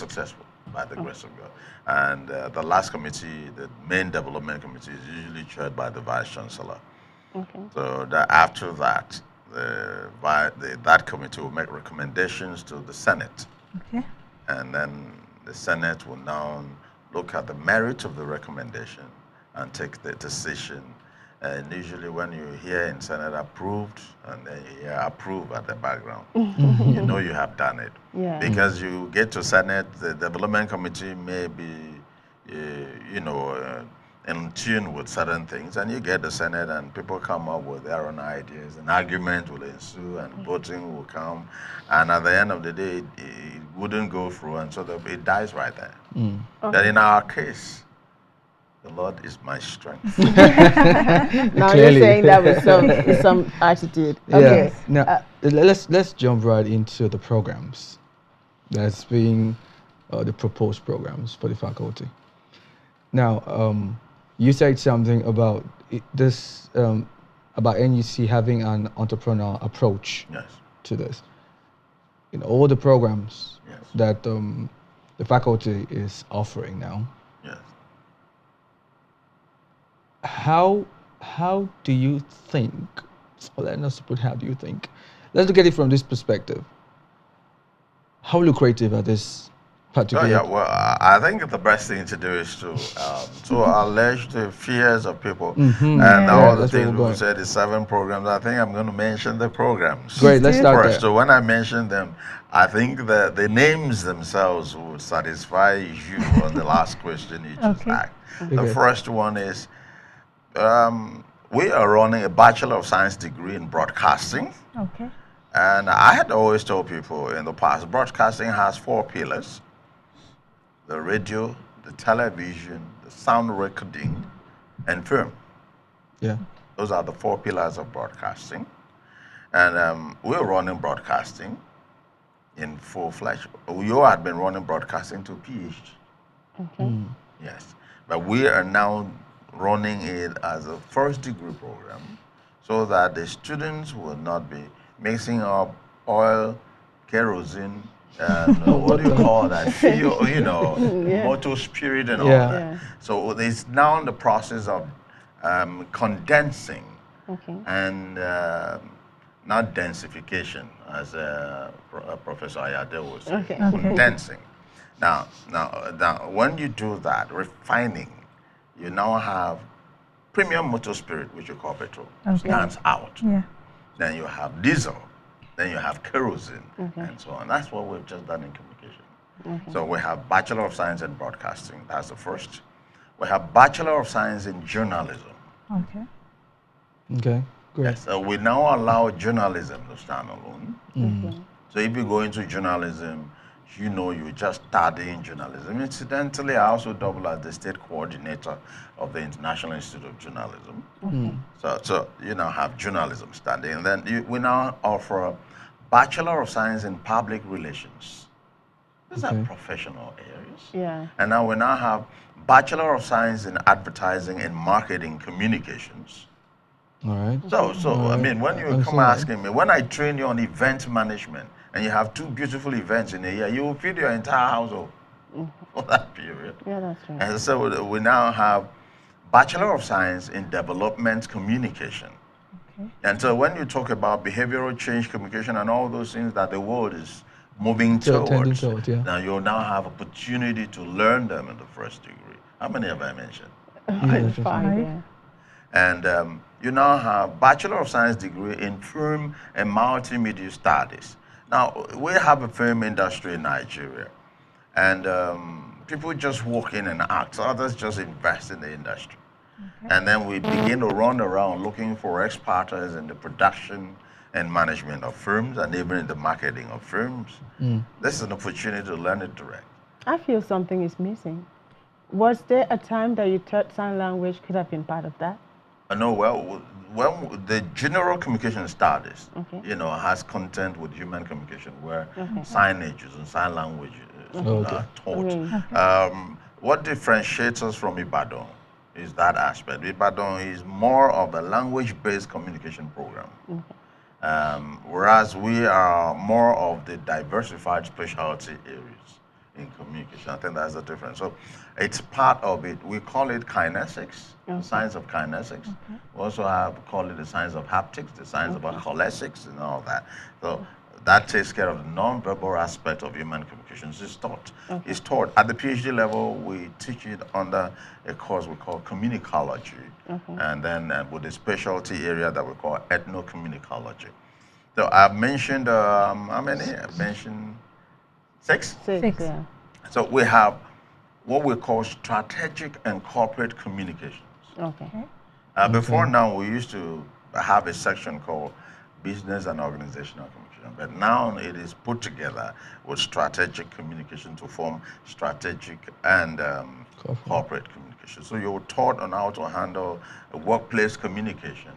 successful by the grace of God. And the last committee, the main development committee, is usually chaired by the vice chancellor. Okay. So that after that, that committee will make recommendations to the Senate. Okay. And then the Senate will now look at the merit of the recommendation and take the decision. And usually when you hear in Senate approved and then you hear approve at the background, you know you have done it. Yeah. Because you get to Senate, the development committee may be, in tune with certain things, and you get the Senate and people come up with their own ideas, and argument will ensue and voting will come, and at the end of the day, it wouldn't go through, and so it dies right there. Then in our case, the Lord is my strength. Now Clearly. you're saying that with some attitude. Okay. Yeah. Now let's jump right into the programs that's being the proposed programs for the faculty. Now, you said something about this about NUC having an entrepreneurial approach Yes. to this. In all the programs Yes. that the faculty is offering now, Yes. how do you think, or let's not put how do you think, let's look at it from this perspective. How lucrative are this particular? Oh, yeah, well, I think the best thing to do is to allege the fears of people and all the that's where things we're we going. said, the 7 programs. I think I'm going to mention the programs. Great, let's start first. there. So when I mention them, I think the names themselves would satisfy you on the last question you just asked. The Okay. first one is we are running a Bachelor of Science degree in broadcasting. Okay. And I had always told people in the past, broadcasting has 4 pillars: the radio, the television, the sound recording, and film. Yeah. Those are the 4 pillars of broadcasting. And we're running broadcasting in full-fledged. Uyo had been running broadcasting to PhD. Okay. Yes. But we are now running it as a first degree program so that the students will not be mixing up oil, kerosene, and what do you call that? Fuel, motor spirit and all that. Yeah. So it's now in the process of condensing Okay. and not densification, as Professor Ayade was saying, Okay. condensing. Now, when you do that, refining, you now have premium motor spirit, which you call petrol, stands out. Yeah. Then you have diesel, then you have kerosene, and so on. That's what we've just done in communication. So we have Bachelor of Science in Broadcasting. That's the first. We have Bachelor of Science in Journalism. Okay. Okay. Great. Yes, so we now allow journalism to stand alone. Okay. So if you go into journalism, you're just studying journalism. Incidentally, I also double as the state coordinator of the International Institute of Journalism. So you now have journalism study. And then we now offer a Bachelor of Science in Public Relations. These are professional areas. Yeah. And now we now have Bachelor of Science in Advertising and Marketing Communications. All right. So I mean, when you come asking me, when I train you on event management, and you have 2 beautiful events in a year, you will feed your entire household for that period. Yeah, that's right. And so we now have Bachelor of Science in Development Communication. Okay. And so when you talk about behavioral change communication and all those things that the world is moving towards, now you'll now have opportunity to learn them in the first degree. How many have I mentioned? 5, yeah. And you now have Bachelor of Science degree in Film and Multimedia Studies. Now, we have a film industry in Nigeria, and people just walk in and act. Others just invest in the industry. And then we begin to run around looking for experts in the production and management of films and even in the marketing of films. This is an opportunity to learn it direct. I feel something is missing. Was there a time that you thought sign language could have been part of that? No, well, the general communication studies, has content with human communication where signages and sign language are taught. What differentiates us from Ibadan is that aspect. Ibadan is more of a language-based communication program, whereas we are more of the diversified specialty areas in communication. I think that's the difference. So it's part of it. We call it kinesics, the science of kinesics. We also call it the science of haptics, the science of holesics, and all that. So that takes care of the non-verbal aspect of human communications. It's taught. It's taught at the PhD level. We teach it under a course we call communicology, and then with a specialty area that we call ethno-communicology. So I've mentioned how many? I've mentioned six. Six. Yeah. So we have what we call strategic and corporate communications. Okay. Before now, we used to have a section called business and organizational communication, but now it is put together with strategic communication to form strategic and corporate communication. So you're taught on how to handle workplace communication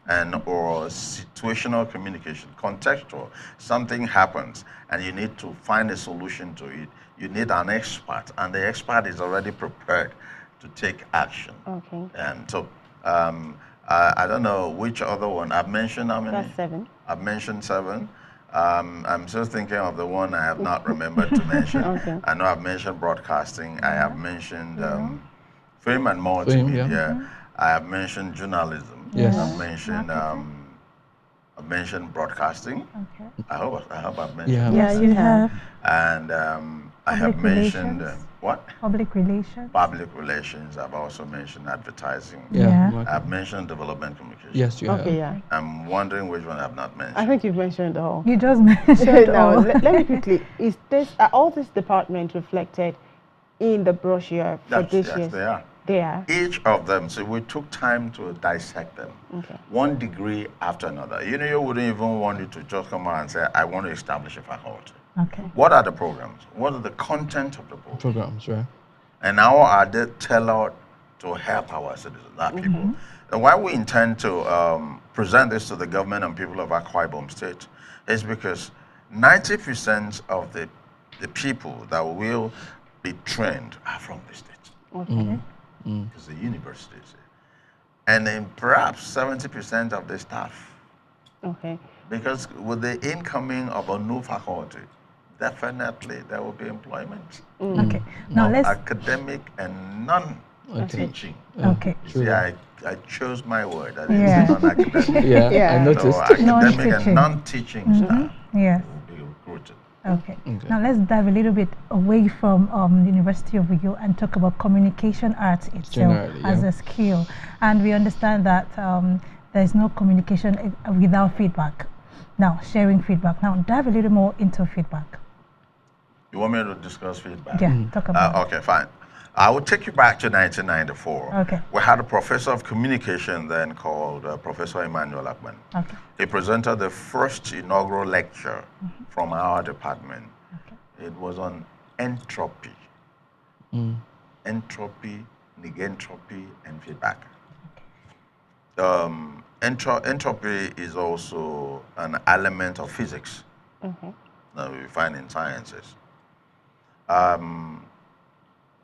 and or situational communication, contextual. Something happens and you need to find a solution to it. You need an expert, and the expert is already prepared to take action. Okay. And so I don't know which other one. I've mentioned how many? That's 7. I've mentioned 7. I'm just thinking of the one I have not remembered to mention. I know I've mentioned broadcasting. I have mentioned film and multimedia. I have mentioned journalism. Yes. I've mentioned broadcasting. Okay. I hope I've mentioned. Yeah, you have. And I have Public mentioned relations. what? Public relations. Public relations. I've also mentioned advertising. Yeah. I've mentioned development communication. Yes, you have. Okay, yeah. I'm wondering which one I've not mentioned. I think you've mentioned it all. You just mentioned Now, all. let me quickly, is this, are all these departments reflected in the brochure for this year? Yes, they are. They are. Each of them, so we took time to dissect them. Okay. One degree after another. You wouldn't even want you to just come out and say, I want to establish a faculty. Okay. What are the programs? What are the content of the programs? Programs, right? And how are they tailored to help our citizens, our people? And why we intend to present this to the government and people of Akwa Ibom State is because 90% of the people that will be trained are from the state. Okay. Because the universities. And then perhaps 70% of the staff. Okay. Because with the incoming of a new faculty, definitely there will be employment. Okay. Now of let's. academic and non-teaching. Okay. See, I chose my word. I Yeah. didn't say non-academic. Yeah, Yeah. I So noticed. academic Non-teaching. and non-teaching staff Yes. will be recruited. Okay. Okay. Now let's dive a little bit away from the University of Uyo and talk about communication arts itself Generally, as yeah. a skill. And we understand that there is no communication without feedback. Now, sharing feedback. Now, dive a little more into feedback. You want me to discuss feedback? Yeah, talk about it. Okay, fine. I will take you back to 1994. Okay. We had a professor of communication then called Professor Emmanuel Akman. Okay. He presented the first inaugural lecture from our department. Okay. It was on entropy. Entropy, negentropy, and feedback. Entropy is also an element of physics that we find in sciences.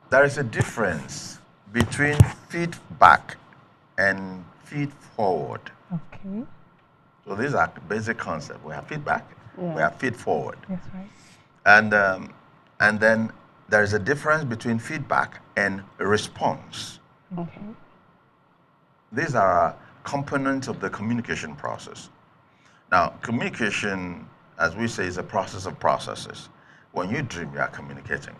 There is a difference between feedback and feed forward. Okay. So these are basic concepts. We have feedback, we have feed forward. That's right. And then there is a difference between feedback and response. Okay. These are components of the communication process. Now, communication, as we say, is a process of processes. When you dream, you are communicating.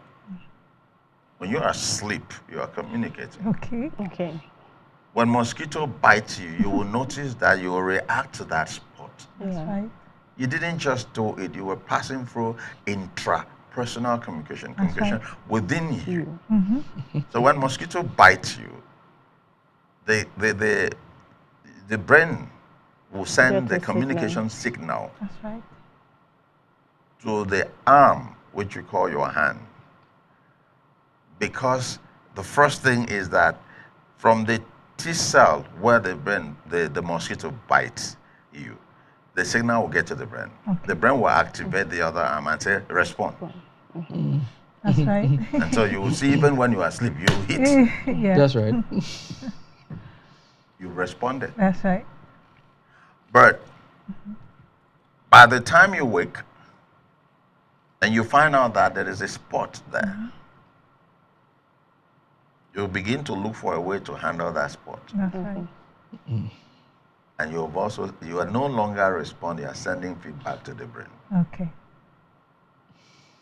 When you are asleep, you are communicating. Okay. Okay. When mosquito bites you, you will notice that you will react to that spot. That's Yeah. right. You didn't just do it, you were passing through intrapersonal communication, That's communication right. within you. Mm-hmm. So when mosquito bites you, the brain will send Get the the communication signal That's right. to the arm, which you call your hand. Because the first thing is that from the T cell where the mosquito bites you, the signal will get to the brain. Okay. The brain will activate the other arm and say, respond. That's right. And so you will see, even when you are asleep, you hit, Yeah. That's right. you responded. That's right. But by the time you wake and you find out that there is a spot there, you'll begin to look for a way to handle that spot. That's right. And you are no longer responding, you are sending feedback to the brain. Okay.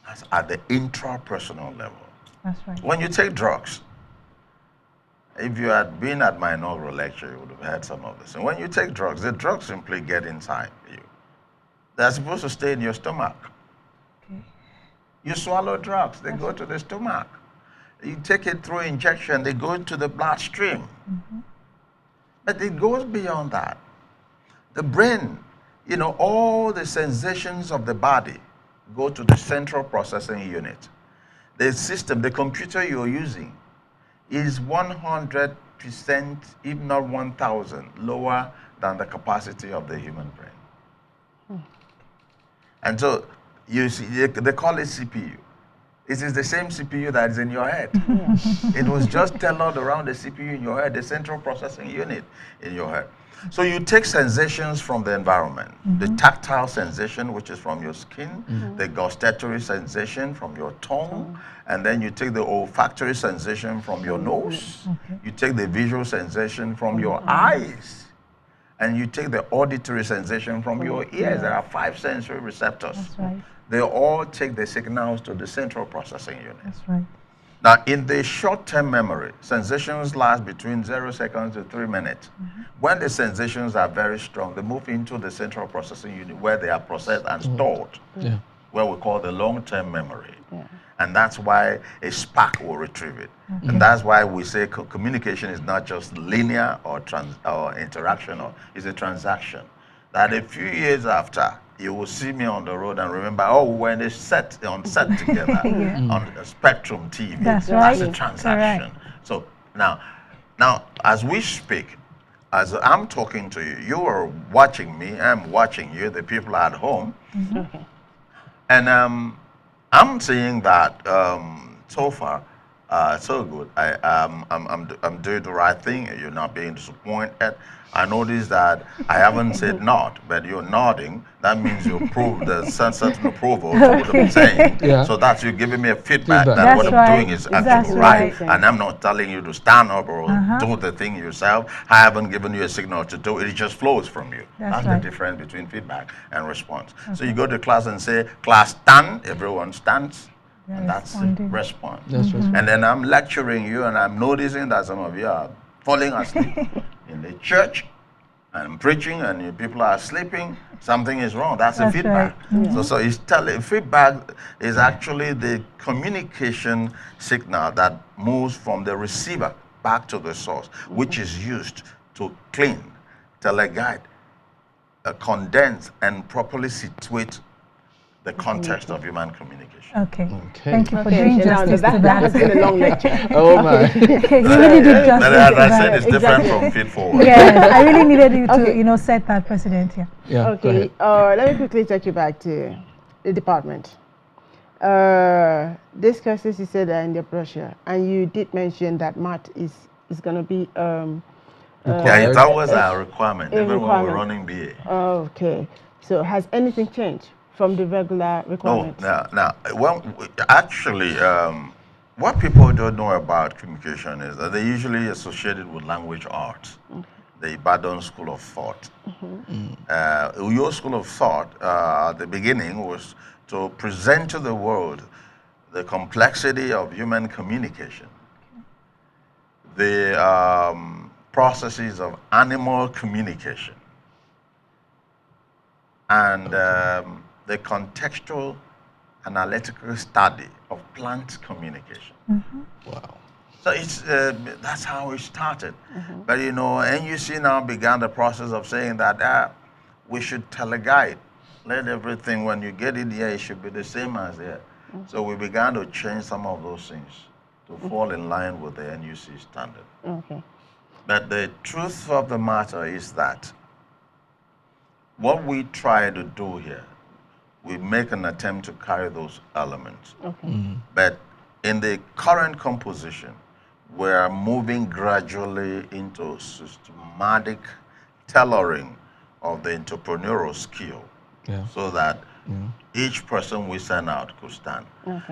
That's at the intrapersonal level. That's right. When you take drugs, if you had been at my inaugural lecture, you would have heard some of this. And when you take drugs, the drugs simply get inside you. They're supposed to stay in your stomach. Okay. You swallow drugs, they go to the stomach. You take it through injection, they go into the bloodstream. But it goes beyond that. The brain, you know, all the sensations of the body go to the central processing unit. The system, the computer you're using is 100%, if not 1,000, lower than the capacity of the human brain. And so, you see, they call it CPU. It is the same CPU that is in your head. It was just tailored around the CPU in your head, the central processing unit in your head. So you take sensations from the environment, the tactile sensation, which is from your skin, the gustatory sensation from your tongue, and then you take the olfactory sensation from your nose, you take the visual sensation from your eyes, and you take the auditory sensation from your ears. There are 5 sensory receptors. That's right. They all take the signals to the central processing unit. That's right. Now, in the short-term memory, sensations last between 0 seconds to 3 minutes. When the sensations are very strong, they move into the central processing unit where they are processed and stored, where we call the long-term memory. And that's why a spark will retrieve it. And that's why we say communication is not just linear or interaction, it's a transaction. That a few years after, you will see me on the road and remember, oh, when they set together on SpectrumTv. That's right. That's a transaction. Correct. So now, as we speak, as I'm talking to you, you are watching me, I'm watching you, the people at home. And I'm saying that so far, so good. I'm doing the right thing. You're not being disappointed. I noticed that I haven't said not, but you're nodding. That means you approve the certain approval to what I'm saying. So that's you giving me a feedback that That's what right. I'm doing is actually That's right. right. And I'm not telling you to stand up or do the thing yourself. I haven't given you a signal to do it. It just flows from you. That's right. the difference between feedback and response. So you go to class and say, class stand, everyone stands. And that's the response. And then I'm lecturing you and I'm noticing that some of you are falling asleep in the church. I'm preaching and people are sleeping. Something is wrong. That's a feedback. Right. So it's feedback is actually the communication signal that moves from the receiver back to the source, which is used to clean, teleguide, condense, and properly situate the context of human communication. Okay. Thank you for doing justice to that. That has been a long lecture. Oh my. You really did justice. As I said, it's different from feed forward. Yes, I really needed you to, set that precedent here. Okay. Let me quickly take you back to the department. These courses you said are in the brochure, and you did mention that math is going to be. Yeah, that was our requirement. Everyone was running BA. Okay. So has anything changed from the regular requirements? Actually, what people don't know about communication is that they usually associated with language arts, the Ibadan School of Thought. Uyo School of Thought, at the beginning, was to present to the world the complexity of human communication, the processes of animal communication, and the contextual analytical study of plant communication. Wow. So it's that's how it started. But NUC now began the process of saying that we should teleguide. Let everything, when you get it here, it should be the same as there. So we began to change some of those things to fall in line with the NUC standard. Okay. But the truth of the matter is that what we try to do here, we make an attempt to carry those elements. But in the current composition, we're moving gradually into systematic tailoring of the entrepreneurial skill so that each person we send out could stand.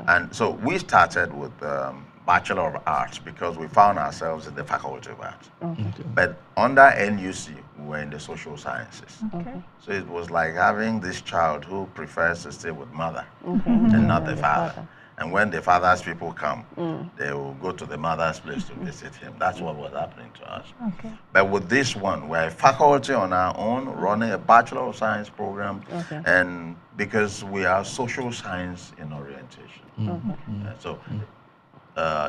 And so we started with Bachelor of Arts because we found ourselves in the Faculty of Arts. Okay. But under NUC, we were in the social sciences. Okay. So it was like having this child who prefers to stay with mother Okay. and not the father. And when the father's people come, they will go to the mother's place to visit him. That's what was happening to us. Okay. But with this one, we're a faculty on our own, running a Bachelor of Science program, and because we are social science in orientation. So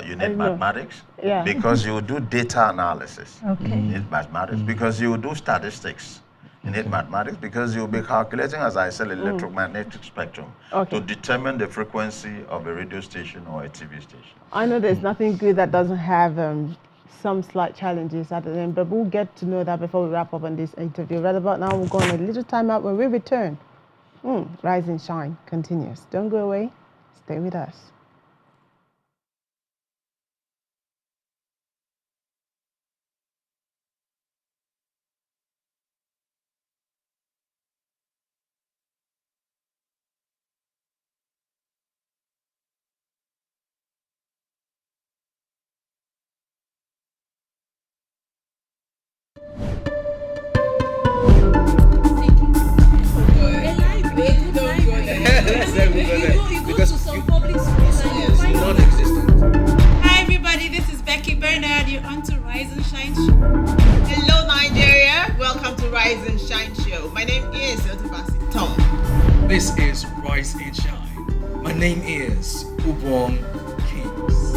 you need mathematics because you do data analysis. Okay. You need mathematics because you do statistics. You need mathematics because you'll be calculating, as I said, electromagnetic spectrum to determine the frequency of a radio station or a TV station. I know there's nothing good that doesn't have some slight challenges at the end, but we'll get to know that before we wrap up on this interview. Right about now, we'll go on a little time out. When we return, Rise and Shine continues. Don't go away. Stay with us. Hi everybody, this is Becky Bernard. You're on to Rise and Shine Show. Hello Nigeria, welcome to Rise and Shine Show. My name is Otobasi Tom. This is Rise and Shine. My name is Ubong Kings.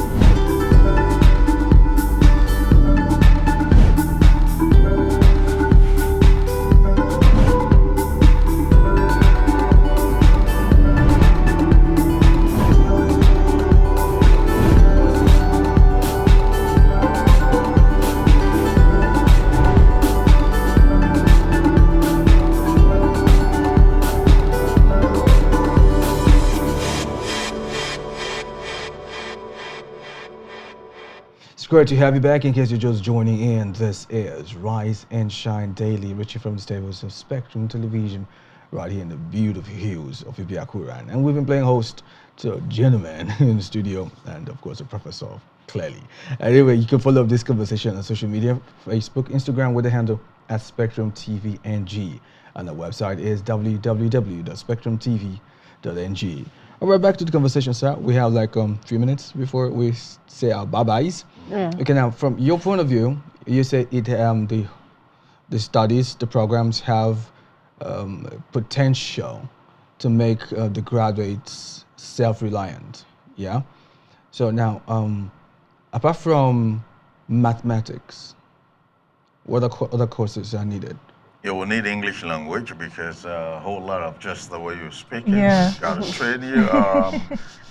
It's great to have you back. In case you're just joining in, this is Rise and Shine Daily, reaching from the stables of Spectrum Television, right here in the beautiful hills of Ibiakuran. And we've been playing host to a gentleman in the studio, and of course a professor, clearly. Anyway, you can follow up this conversation on social media, Facebook, Instagram, with the handle at SpectrumTvNg. And the website is www.SpectrumTv.ng. All right, back to the conversation, sir. We have like 3 minutes before we say our bye-byes. Yeah. Okay, now from your point of view, you say it the studies, the programs have potential to make the graduates self-reliant. Yeah. So now, apart from mathematics, what other courses are needed? You will need English language because a whole lot of just the way you speak it. Yeah. Got to train you.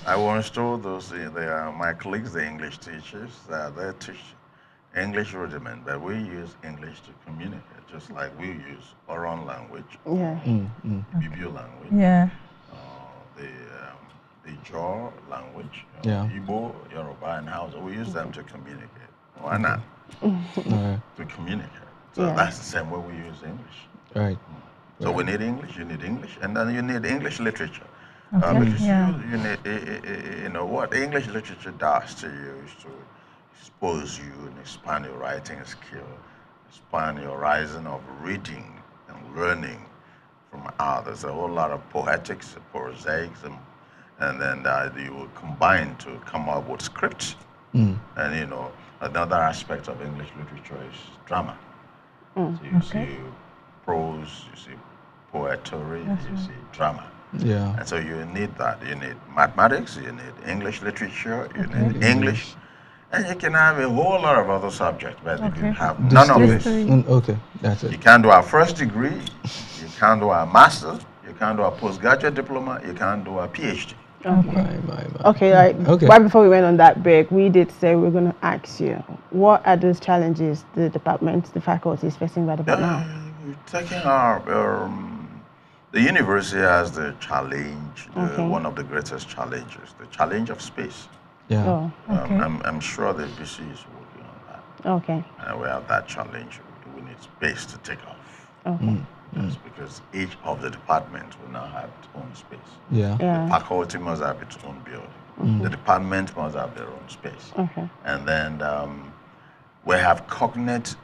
I once told those my colleagues, the English teachers, that they teach English rudiment, but we use English to communicate, just like we use our own language, Bibio language, the Jaw language, Igbo, Yoruba, and Hausa. We use them to communicate. Why not? To communicate. So that's the same way we use English. Right. So we need English, you need English, and then you need English literature. Okay. Because you need, you know, what English literature does to you is to expose you and expand your writing skill, expand your horizon of reading and learning from others. A whole lot of poetics, prosaics, and then you will combine to come up with scripts. And, you know, another aspect of English literature is drama. So you see prose, you see poetry, you see drama. Yeah. And so you need that. You need mathematics, you need English literature, you need English, and you can have a whole lot of other subjects, but if you have none of this, Okay, that's it. you can't do a first degree, you can't do a master's, you can't do a postgraduate diploma, you can't do a PhD. Okay, right before we went on that break, we did say we are going to ask you, what are those challenges the department, the faculty is facing right about now? Taking the university has the challenge, one of the greatest challenges, the challenge of space. Yeah. I'm sure the BC is working on that. Okay. And we have that challenge. We need space to take off. Okay. Yes, because each of the departments will now have its own space. Yeah. The faculty must have its own building. The department must have their own space. Okay. And then we have cognate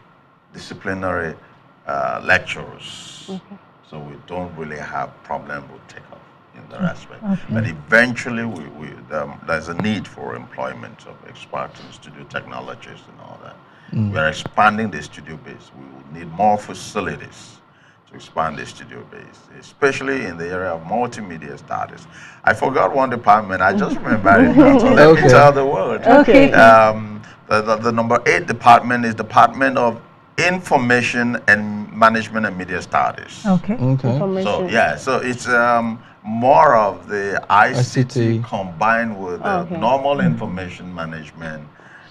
disciplinary lecturers. So we don't really have problem with takeoff in that aspect. But eventually there's a need for employment of experts in studio technologists and all that. We are expanding the studio base. We will need more facilities to expand the studio base, especially in the area of multimedia studies. I forgot one department. I just remembered it now, so let me tell the world. Okay. The number 8 department is Department of Information and Management and Media Studies. Okay. So yeah, so it's more of the ICT combined with normal information management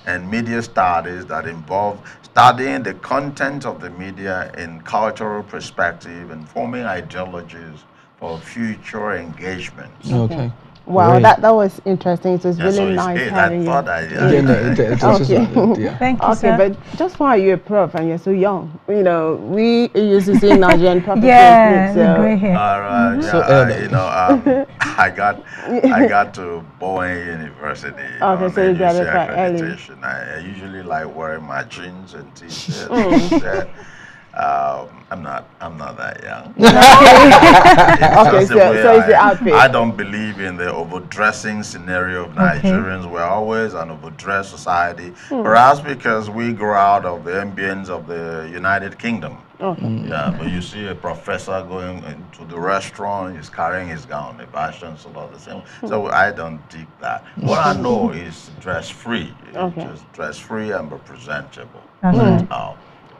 and media studies that involve studying the content of the media in cultural perspective and forming ideologies for future engagements. Okay. Wow, Great. that was interesting. It was Yeah, really so nice having you. I thought Thank you, Okay, sir. but just while you're a prof and you're so young, you know, we used to see Nigerian prof. Yeah, so gray hair. All right, So, you know, I got to Boeing University. Okay, so you got it quite early. accreditation. I usually like wearing my jeans and t-shirts. I'm not that young. Okay, so it's the outfit. I don't believe in the overdressing scenario of Nigerians. We're always an overdressed society, perhaps because we grow out of the ambience of the United Kingdom. Yeah, but you see a professor going into the restaurant, he's carrying his gown, the fashions all the same. So I don't dig that. What I know is dress free. Just dress free and be presentable.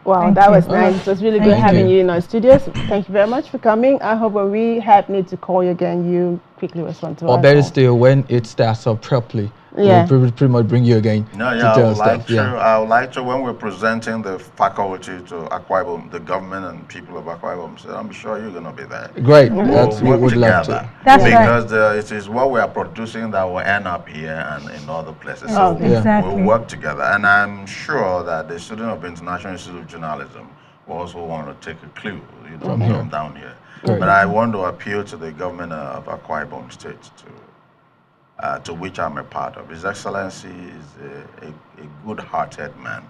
Wow, Thank that you. was nice. It was really good having you in our studios. Thank you very much for coming. I hope when we need to call you again, you quickly respond to us. Or better still, when it starts up properly, we'll pretty much bring you again. I would like to, when we're presenting the faculty to Akwa Ibom, the government and people of Akwa Ibom, so I'm sure you're going to be there. Great. We would love to. That's because it is what we are producing that will end up here and in other places. So Exactly. we'll work together. And I'm sure that the student of International Institute of Journalism will also want to take a clue from down here. Great. But I want to appeal to the government of Akwa Ibom State to which I'm a part of. His Excellency is a good-hearted man.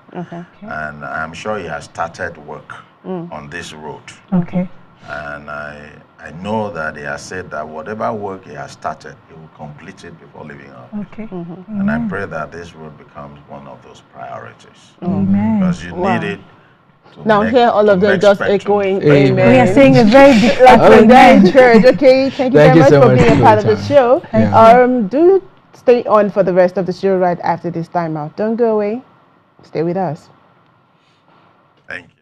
And I'm sure he has started work on this road. Okay. And I know that he has said that whatever work he has started, he will complete it before leaving us. Okay. And I pray that this road becomes one of those priorities. Amen. Because you need it. Now hear all of them just echoing amen. We are saying a very big like we're there in church. Okay, thank you very much so for much being a for part of your the time. show. Do stay on for the rest of the show right after this time out. Don't go away. Stay with us. Thank you.